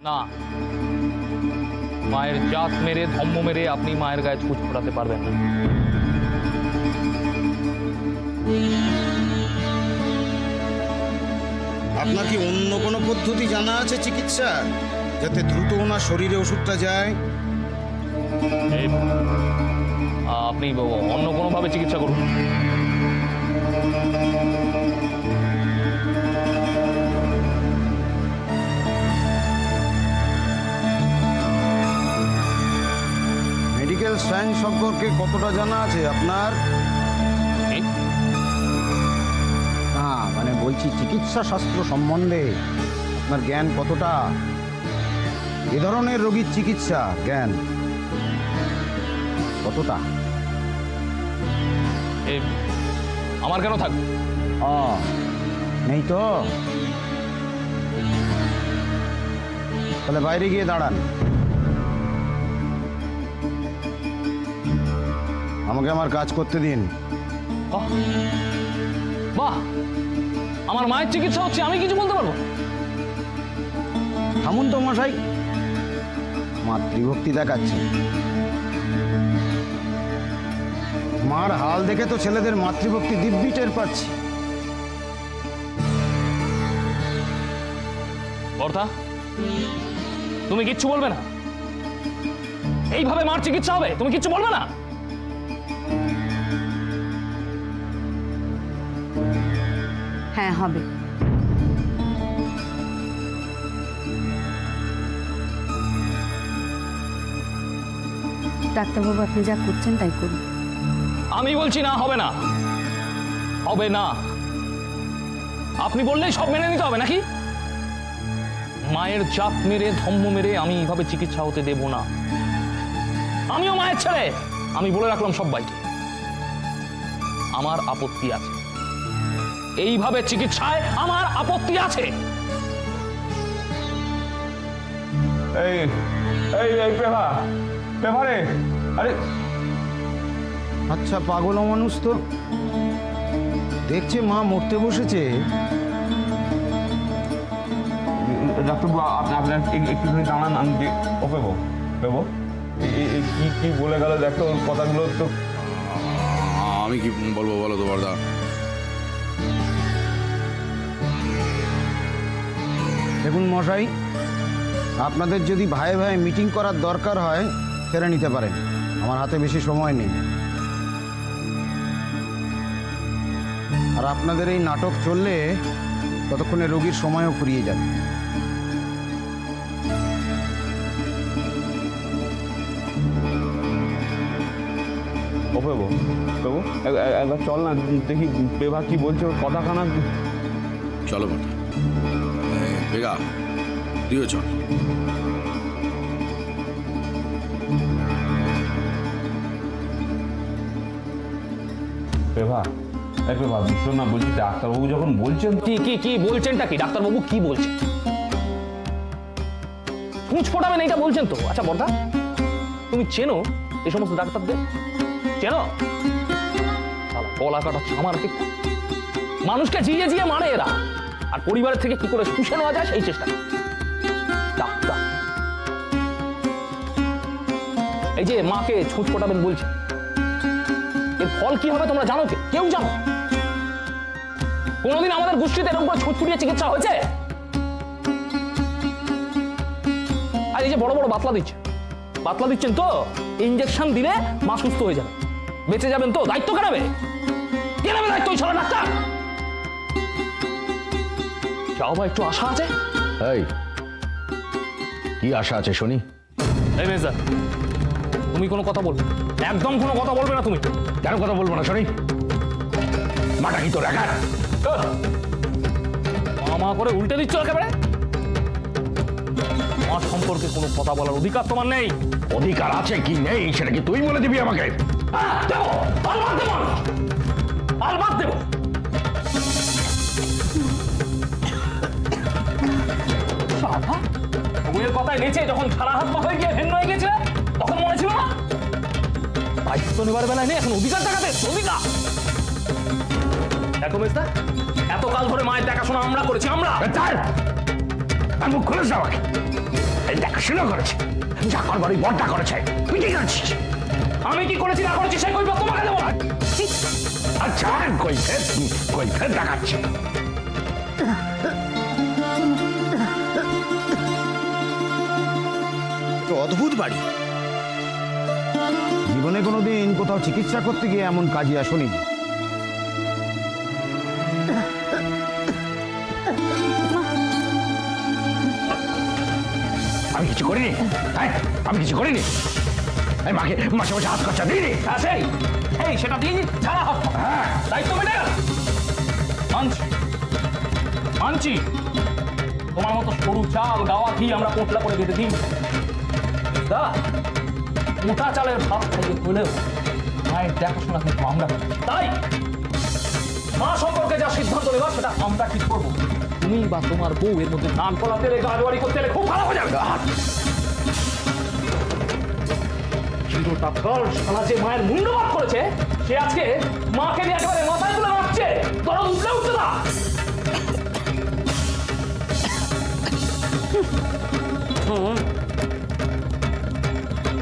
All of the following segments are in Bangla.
না, মায়ের জাত মেরে ধম্ম মেরে আপনি মায়ের গায়ে ছুঁচ ফোটাতে পারবেন না। আপনার কি অন্য কোনো পদ্ধতি জানা আছে চিকিৎসা, যাতে দ্রুত ওনার শরীরে ওষুধটা যায়? আপনি অন্য কোনোভাবে চিকিৎসা করুন। মেডিকেল সায়েন্স সম্পর্কে কতটা জানা আছে আপনার? হ্যাঁ, মানে বলছি চিকিৎসা শাস্ত্র সম্বন্ধে আপনার জ্ঞান কতটা? এ ধরনের রোগীর চিকিৎসা জ্ঞান কতটা? আমার কেন থাকবে? নেই তো? তাহলে বাইরে গিয়ে দাঁড়ান, আমাকে আমার কাজ করতে দিন। বাহ, আমার মায়ের চিকিৎসা হচ্ছে, আমি কিছু বলতে পারবো? থামুন তো মশাই, মাতৃভক্তি দেখাচ্ছে। মার হাল দেখে তো ছেলেদের মাতৃভক্তি দিব্যি টের পাচ্ছি। বর্দা, তুমি কিচ্ছু বলবে না? এইভাবে মার চিকিৎসা হবে? তুমি কিচ্ছু বলবে না? হ্যাঁ, হবে। ডাক্তারবাবু, আপনি যা করছেন তাই করুন। আমি বলছি না, হবে না, হবে না। আপনি বললেই সব মেনে নিতে হবে নাকি? মায়ের জাত মেরে ধম্ম মেরে আমি এইভাবে চিকিৎসা হতে দেব না। আমিও মায়ের ছেলে, আমি বলে রাখলাম সবাইকে, আমার আপত্তি আছে। এইভাবে চিকিৎসায় আমার আপত্তি আছে। এই এই এই পেভা, পেভা রে, আরে আচ্ছা, পাগল মানুষ তো দেখছে মা মরতে বসেছে। ডাক্তারবাবু, আপনার একটুখানি জানান। আমি ও পেবো, পেবো কি কি বলে গেল দেখো, ওর কথাগুলো তো। আমি কি বলবো বলো তো বর্দা? দেখুন মশাই, আপনাদের যদি ভাই ভাই মিটিং করার দরকার হয় সেরে নিতে পারেন, আমার হাতে বেশি সময় নেই। আর আপনাদের এই নাটক চললে ততক্ষণে রোগীর সময়ও ফুরিয়ে যাবে। ও পেবো, পেবো একবার চল না, দেখি পেভা কি বলছে, ওর কথাখানা। চলো বর্দা, বেগা তুইও চল। পেভা, পেভা শোন না, বলছি ডাক্তারবাবু যখন বলছেন। কি কি কি বলছেনটা কি? ডাক্তারবাবু কি বলছেন? পুঁছ ফোটাবেন এইটা বলছেন তো? আচ্ছা বর্দা, তুমি চেনো এই সমস্ত ডাক্তারদের? চেনো? গলা কাটাচ্ছে আমার, মানুষকে জিয়ে জিয়ে মারে এরা, আর পরিবারের থেকে কি করে শুষে নেওয়া যায় সেই চেষ্টা। ডাক্তার এই যে মাকে ছুঁচ ফোটাবেন বলছে, এর ফল কি হবে তোমরা জানো? কেউ জানো? কোনোদিন আমাদের গোষ্ঠীতে এরকম করে ছুঁচ ফুটিয়ে চিকিৎসা হয়েছে? আর এই যে বড় বড় বাতলা দিচ্ছেন তো, ইঞ্জেকশন দিলে মা সুস্থ হয়ে যাবে, বেঁচে যাবেন তো? দায়িত্ব কে নেবে? কে নেবে দায়িত্ব? ওই ছাড়া ডাক্তার। যাও বা একটু আশা আছে। এই কি আশা আছে শুনি? এই মেজদা, তুমি কোনো কথা বলবে? একদম কোনো কথা বলবে না। তুমি কেন কথা বলবো না শুনি? মাটা কি তোর একার? মামা করে উল্টে দিচ্ছ একেবারে। মা সম্পর্কে কোনো কথা বলার অধিকার তোমার নেই। অধিকার আছে কি নেই সেটা কি তুই বলে দিবি আমাকে? আলবাদ দেব। বউয়ের কথায় নেচে যখন খাড়া হাত পা হয়ে গিয়ে ভিন্ন হয়ে গেছে, তখন মনে ছিল না? দায়িত্ব নেবার বেলায় নেই, এখন অধিকার দেখাতে। অধিকার দেখো মেজদা, এত কাল ধরে মায়ের দেখাশোনা আমরা করেছি। আমরা মুখ খুলে যাওয়াকে দেখাশোনা করেছে, যা করবার ওই বড়টা করেছে, তুই কি করেছিস? আমি কি করেছি না করেছি সেই কৈফিয়ত তোমাকে দেবো। আচ্ছা, কৈফিয়ত দেখাচ্ছে। তো অদ্ভুত বাড়ি, জীবনে কোনোদিন কোথাও চিকিৎসা করতে গিয়ে এমন কাজিয়া শুনিনি। আমি কিছু করিনি, আমি কিছু করিনি। মাকে মাসে মাসে হাত খরচা দিইনি। এই সেটা দিয়ে ছাড়া হাত, দায়িত্ব মেটে গেল। মানছি তোমার মতো সরু চাল গাওয়া ঘি আমরা পোটলা করে দিতে দিন। মোটা চালের ভাত খাইয়ে হলেও মায়ের দেখাশোনা কিন্তু আমরা করি। তাই মা সম্পর্কে যা সিদ্ধান্ত নেবার সেটা আমরা ঠিক করবো। তুমি বা তোমার বউ এর মধ্যে নাম কলাতে গাড়োয়ারি করতে খুব খারাপ হয়ে যাবে। চিরটা কাল শালা যে মায়ের মুন্ডপাত করেছে সে আজকে মাকে নিয়ে একেবারে মাথায় তুলে রাখছে। তোরা উঠলে উঠতে না।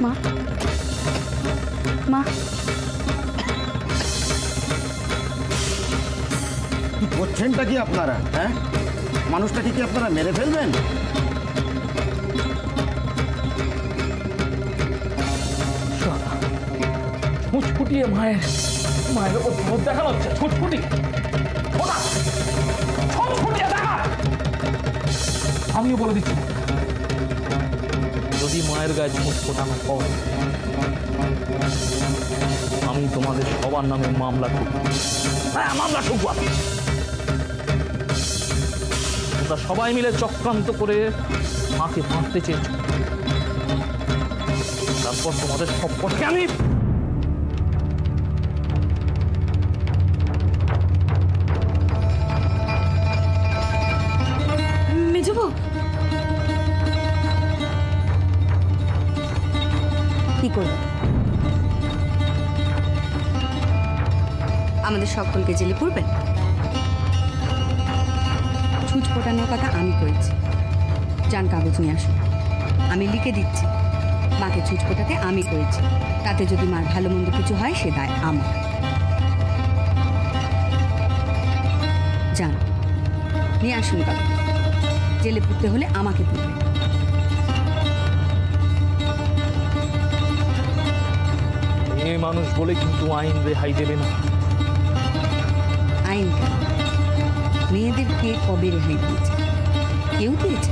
মা মা কি করছেনটা কি আপনারা? হ্যাঁ, মানুষটাকে কি আপনারা মেরে ফেলবেন? ছুটফুটিয়ে মায়ের ওপর ভোট দেখানো হচ্ছে। ছুটফুটি ছুটফুটিয়ে দেখা। আমিও বলে দিচ্ছি, যদি মায়ের গায়ে ছুট ফোটানো হয় আমি তোমাদের সবার নামে মামলা ঠুকবো। মামলা ঠুকবো। তোমরা সবাই মিলে চক্রান্ত করে মাকে মারতে চেয়েছ, তারপর তোমাদের সবকটাকে আমি কি করব? আমাদের সকলকে জেলে পুরবেন? ছুঁচ ফোটানোর কথা আমি করেছি। যান কাগজ নিয়ে আসুন, আমি লিখে দিচ্ছি মাকে ছুঁচ ফোটাতে আমি করেছি। তাতে যদি মার ভালো মন্দ কিছু হয় সে দায় আমার। যান নিয়ে আসুন কাগজ। জেলে পুরতে হলে আমাকে পুরবেন। মেয়ে মানুষ বলে কিন্তু আইন রেহাই দেবে না। আইন কেন? মেয়েদের কে কবে রেহাই দিয়েছে? কেউ দিয়েছে?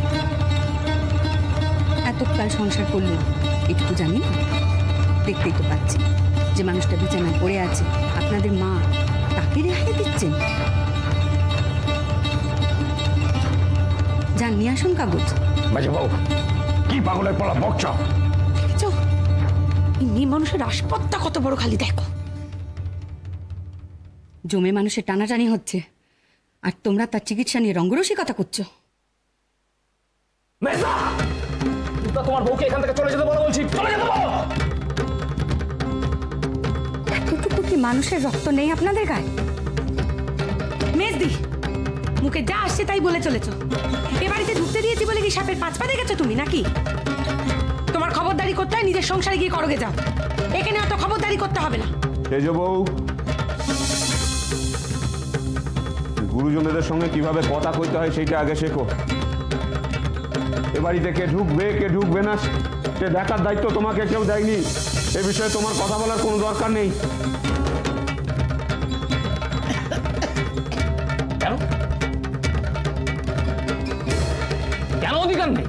এতকাল সংসার করলো এটুকু জানি না? দেখতেই তো পাচ্ছি যে মানুষটা বিছানায় পড়ে আছে, আপনাদের মা, তাকে রেহাই দিচ্ছেন। যান নিয়ে আসুন কাগজ। বাজে বাবু, কি পাগলের পড়া বকছ? মেয়ে মানুষের আসপত্তা কত বড়, খালি দেখো। জমে মানুষের টানাটানি হচ্ছে আর তোমরা তার চিকিৎসা নিয়ে রঙ্গরসিকতা করছো। তোমার বউকে এখান থেকে চলে যেতে বলো বলছি। চলে যেতে বলো। এতটুকু কি মানুষের রক্ত নেই আপনাদের গায়ে? মেজদি, মুখে যা আসছে তাই বলে চলেছ। এ বাড়িতে ঢুকতে দিয়েছি বলে কি সাপের 5 পা দেখেছো তুমি নাকি? তোমার খবরদারি করতে হয় নিজের সংসারে গিয়ে করগে যাও। এখানে অত খবরদারি করতে হবে না। সেজ বউ, গুরুজনদের সঙ্গে কিভাবে কথা কইতে হয় সেইটা আগে শেখো। এ বাড়িতে কে ঢুকবে না সে দেখার দায়িত্ব তোমাকে কেউ দেয়নি। এ বিষয়ে তোমার কথা বলার কোনো দরকার নেই। কেন কেন অধিকার নেই?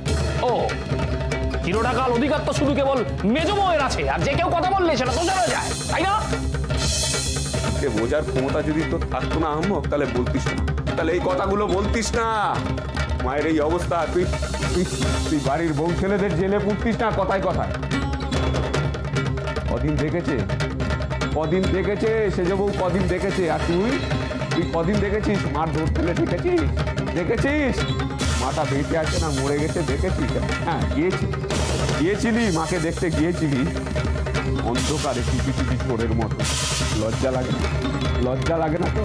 ও, চিরটাকাল অধিকার তো শুধু কেবল মেজ বউয়ের আছে, আর যে কেউ কথা বললে সেটা তো জানা যায়, তাই না? বোঝার ক্ষমতা যদি তোর থাকতো না আহম্মক, তাহলে বলতিস না, তাহলে এই কথাগুলো বলতিস না। মায়ের এই অবস্থা, তুই বাড়ির বউ ছেলেদের জেলে পুড়তিস না কথায় কথায়। কদিন দেখেছে সেজ বউ, কদিন দেখেছে। আর তুই কদিন দেখেছিস মার ধর ফেলে? দেখেছিস মাটা বেঁচে আছে না মরে গেছে? দেখেছিস? হ্যাঁ, গিয়েছিলি মাকে দেখতে, গিয়েছিলি অন্ধকারে টিপি চোরের মতো। লজ্জা লাগে না তো?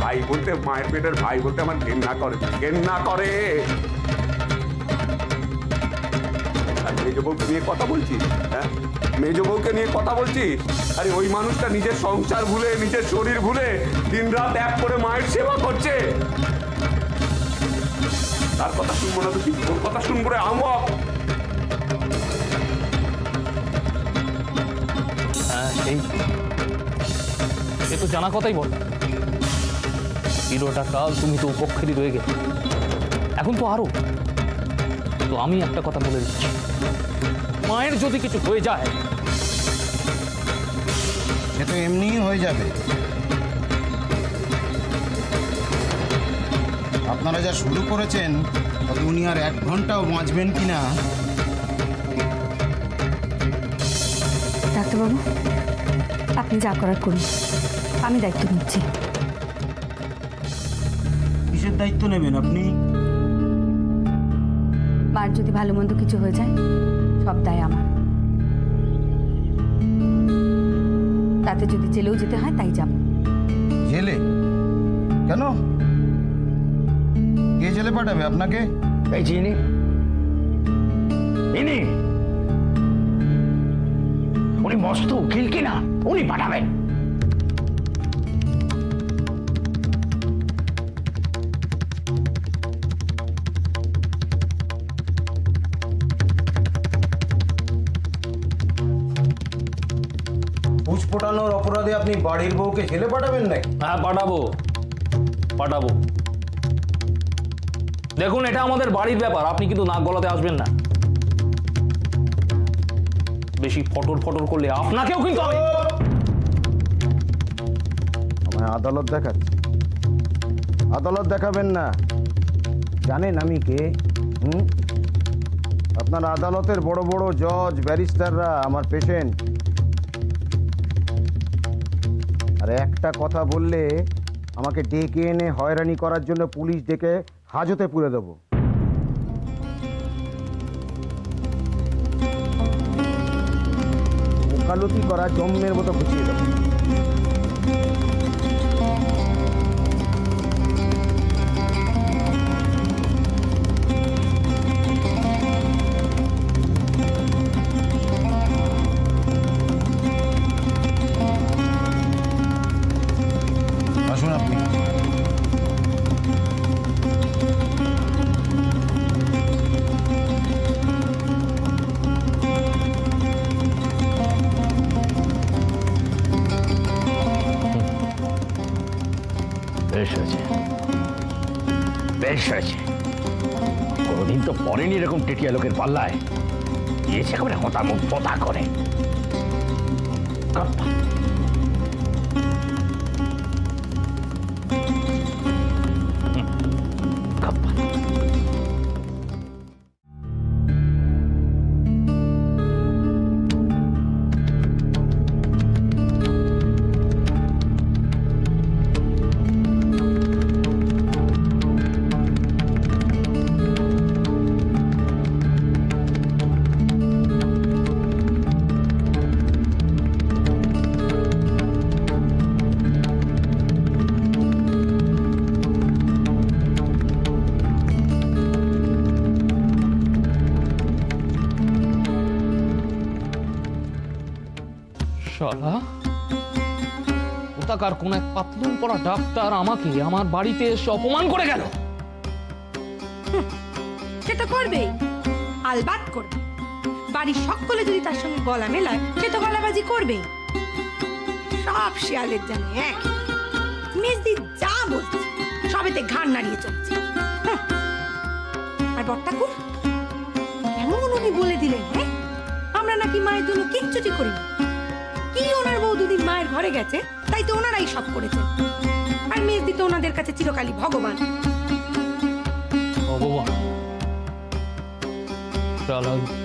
ভাই বলতে, মায়ের পেটের ভাই বলতে আমার ঘেন্না করে, ঘেন্না করে। আর মেজ বউকে নিয়ে কথা বলছিস? হ্যাঁ, মেজ বউকে নিয়ে কথা বলছিস? আরে ওই মানুষটা নিজের সংসার ভুলে, নিজের শরীর ভুলে দিনরাত এক করে মায়ের সেবা করছে। তার কথা শুনবো না তো কি? তোর কথা শুনবো রে আমক। হ্যাঁ, সে তো জানা কথাই বল। পুরোটা কাল তুমি তো পক্ষেরই রয়ে গেলে, এখন তো আরো। তো আমি একটা কথা বলে দিচ্ছি, মায়ের যদি কিছু হয়ে যায় সে তো এমনিই হয়ে যাবে। আপনারা যা শুরু করেছেন তাতে উনি আর 1 ঘন্টাও বাঁচবেন কিনা। ডাক্তারবাবু, আপনি যা করার করুন, আমি দায়িত্ব নিচ্ছি। কিসের দায়িত্ব নেবেন আপনি? মার যদি ভালো মন্দ কিছু হয়ে যায়, সব দায় আমার। তাতে যদি জেলেও যেতে হয় তাই যাব। জেলে? কেন? কে জেলে পাঠাবে আপনাকে? এই চিনি উনি মস্ত উকিল কিনা, উনি পাঠাবেন। ঘুষ ফোটানোর অপরাধে আপনি বাড়ির বউকে জেলে পাঠাবেন নাকি? হ্যাঁ, পাঠাবো। দেখুন, এটা আমাদের বাড়ির ব্যাপার, আপনি কিন্তু নাক গলাতে আসবেন না। বেশি ফটর করলে আপনাকেও কিন্তু আমি। আমায় আদালত দেখাচ্ছে? আদালত দেখাবেন না। জানেন আমি কে? আপনার আদালতের বড় বড় জজ, ব্যারিস্টাররা আমার পেশেন্ট। আর একটা কথা বললে আমাকে ডেকে এনে হয়রানি করার জন্য পুলিশ ডেকে হাজতে পুরে দেবো। ওকালতি করা জম্মের মতো বুঝিয়ে দেবো। আসুন আপনি। বেশ হয়েছে। কোনোদিন তো পড়েনি এরকম টেটিয়া লোকের পাল্লায়। গিয়েছে একেবারে হতামুখ পোতা করে। শালা কোথাকার কোন এক পাতলুন পড়া ডাক্তার আমাকে আমার বাড়িতে এসে অপমান করে গেল। সে তো করবেই, আলবাত করবে। বাড়ির সকলে যদি তার সঙ্গে গলা মেলায়, সে তো গলাবাজি করবেই। সব শিয়ালের জানে এক। মেজদি যা বলছে সবেতে ঘাড় নাড়িয়ে চলছে। আর বট্টাকুর কেমন উনি বলে দিলেন, হ্যাঁ আমরা নাকি মায়ের জন্য কিচ্ছুটি করি না। কি ওনার বউ দুদিন মায়ের ঘরে গেছে, তাই তো ওনারাই সব করেছে। আর মেজদি তো ওনাদের কাছে চিরকালই ভগবান। ভগবান?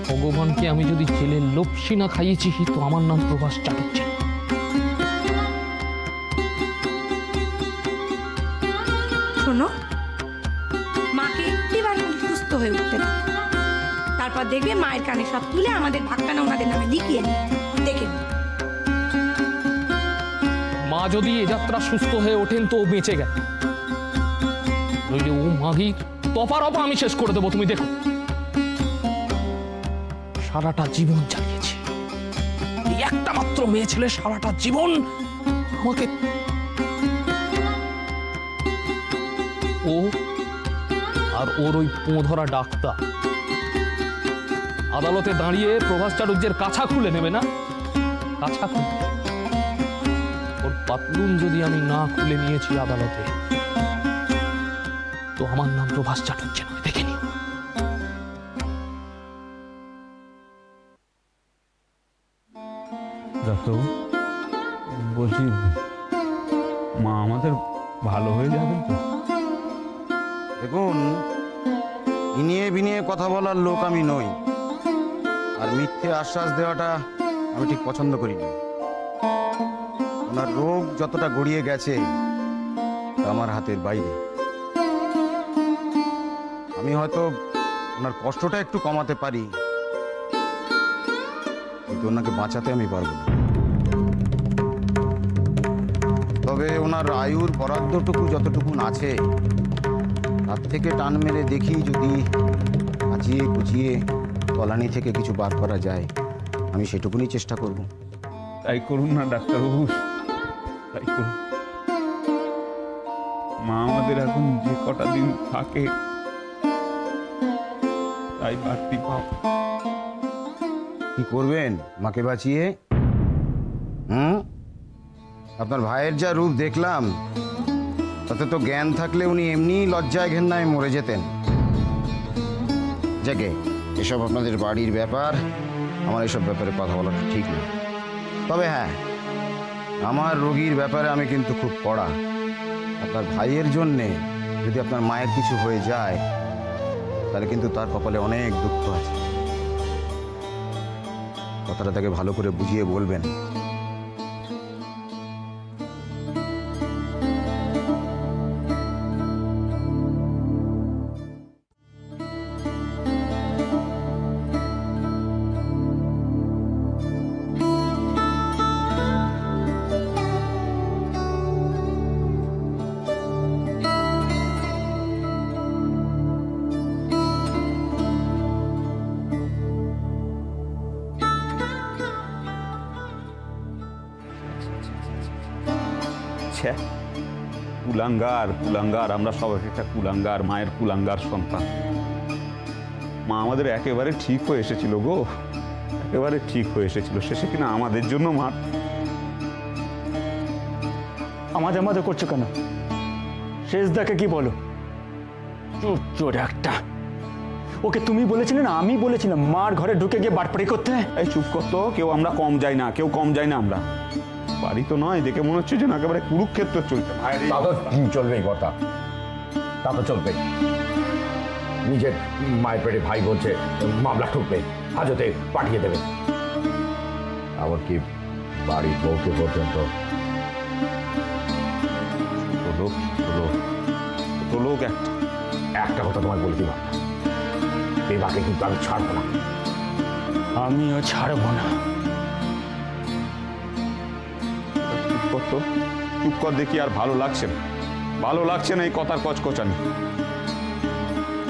ভগবানকে আমি যদি জেলের লপসি না খাইয়েছি, তো আমার নাম প্রভাস চাটুর্যে। শোনো, মাকে একটিবার সুস্থ হয়ে উঠতে দাও, তারপর দেখবে মায়ের কানে সব তুলে আমাদের ভাগখানা ওনাদের নামে লিখিয়ে দেখে। মা যদি এ যাত্রা সুস্থ হয়ে ওঠেন তো বেঁচে গেল, নইলে ও মাগি তফারপা আমি শেষ করে দেবো, তুমি দেখো। সারাটা জীবন চালিয়েছে, এই একটা মাত্র মেয়ে ছেলে সারাটা জীবন আমাকে। ও আর ওর ওই পোঁধরা ডাক্তার আদালতে দাঁড়িয়ে প্রভাস চাটুর্যের কাছা খুলে নেবে না, কাছা খুলে। ওর পাতলুন যদি আমি না খুলে নিয়েছি আদালতে, তো আমার নাম প্রভাস চাটুর্য নয়, দেখে নিও। ডাক্তারবাবু বলছি, মা আমাদের ভালো হয়ে যাবে তো? দেখুন, ইনিয়ে বিনিয়ে কথা বলার লোক আমি নই, আর মিথ্যে আশ্বাস দেওয়াটা আমি ঠিক পছন্দ করি না। ওনার রোগ যতটা গড়িয়ে গেছে তা আমার হাতের বাইরে। আমি হয়তো ওনার কষ্টটা একটু কমাতে পারি, কিন্তু ওনাকে বাঁচাতে আমি পারবো না। তবে ওনার আয়ুর বরাদ্দটুকু যতটুকু আছে তার থেকে টান মেরে দেখি যদি কাচিয়ে কুচিয়ে তলানি থেকে কিছু বার করা যায়, আমি সেটুকুনি চেষ্টা করব। তাই করুন না ডাক্তারবাবু, তাই করুন। মা আমাদের এখন যে কটা দিন থাকে তাই বাড়তি পাপ। কি করবেন মাকে বাঁচিয়ে? আপনার ভাইয়ের যা রূপ দেখলাম, তাতে তো জ্ঞান থাকলে উনি এমনি লজ্জায় ঘেন্নায় মরে যেতেন। যাকে এসব আপনাদের বাড়ির ব্যাপার, আমার এসব ব্যাপারে কথা বলাটা ঠিক না। তবে হ্যাঁ, আমার রোগীর ব্যাপারে আমি কিন্তু খুব কড়া। আপনার ভাইয়ের জন্যে যদি আপনার মায়ের কিছু হয়ে যায়, তাহলে কিন্তু তার কপালে অনেক দুঃখ আছে। কথাটা তাকে ভালো করে বুঝিয়ে বলবেন। কুলাঙ্গার কুলাঙ্গার, আমরা সবাই একটা কুলাঙ্গার, মায়ের কুলাঙ্গার সন্তান। মা আমাদের একেবারে ঠিক হয়ে এসেছিল গো, একেবারে ঠিক হয়ে এসেছিল। শেষে কিনা আমাদের জন্য মা। আমাদের আমাদের করছো কেন? শেষ দেখে কি বলো? চোর একটা। ওকে তুমি বলেছিলে না আমি বলেছিলাম মার ঘরে ঢুকে গিয়ে বাটপাড়ি করতে? এই চুপ করতো, কেউ আমরা কম যাই না, কেউ কম যাই না। আমরা বাড়ি তো নয়, দেখে মনে হচ্ছে যেন একেবারে কুরুক্ষেত্র চলছে। তা তো চলবেই কথা, তা তো চলবেই। নিজের মায়ের পেটে ভাই বলছে, মামলা ঠুকবে, হাজতে পাঠিয়ে দেবে। আবার কি বাড়ির বউকে পর্যন্ত। লোক একটা কথা তোমায় বলে দিবা, দেবাকে কিন্তু আমি ছাড়বো না। আমিও ছাড়বো না। চুপ কর দেখি, আর ভালো লাগছে না, ভালো লাগছে না এই কথার কচকচানি।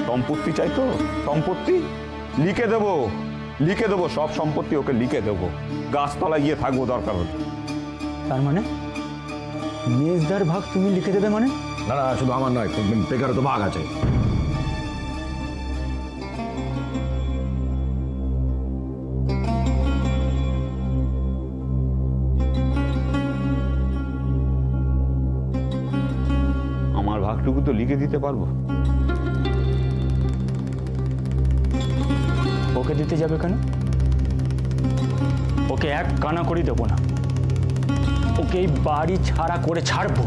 সম্পত্তি চাই তো, সম্পত্তি লিখে দেবো, লিখে দেবো, সব সম্পত্তি ওকে লিখে দেবো। গাছতলায় গিয়ে থাকবো দরকার হলে। তার মানে মেজদার ভাগ তুমি লিখে দেবে মানে? না না, শুধু আমার নয়, বেকারও তো ভাগ আছে। আমার ভাগটুকু তো লিখে দিতে পারবো। ওকে দিতে যাবে কেন? ওকে এক কানা করে দেবো না, ওকে এই বাড়ি ছাড়া করে ছাড়বো।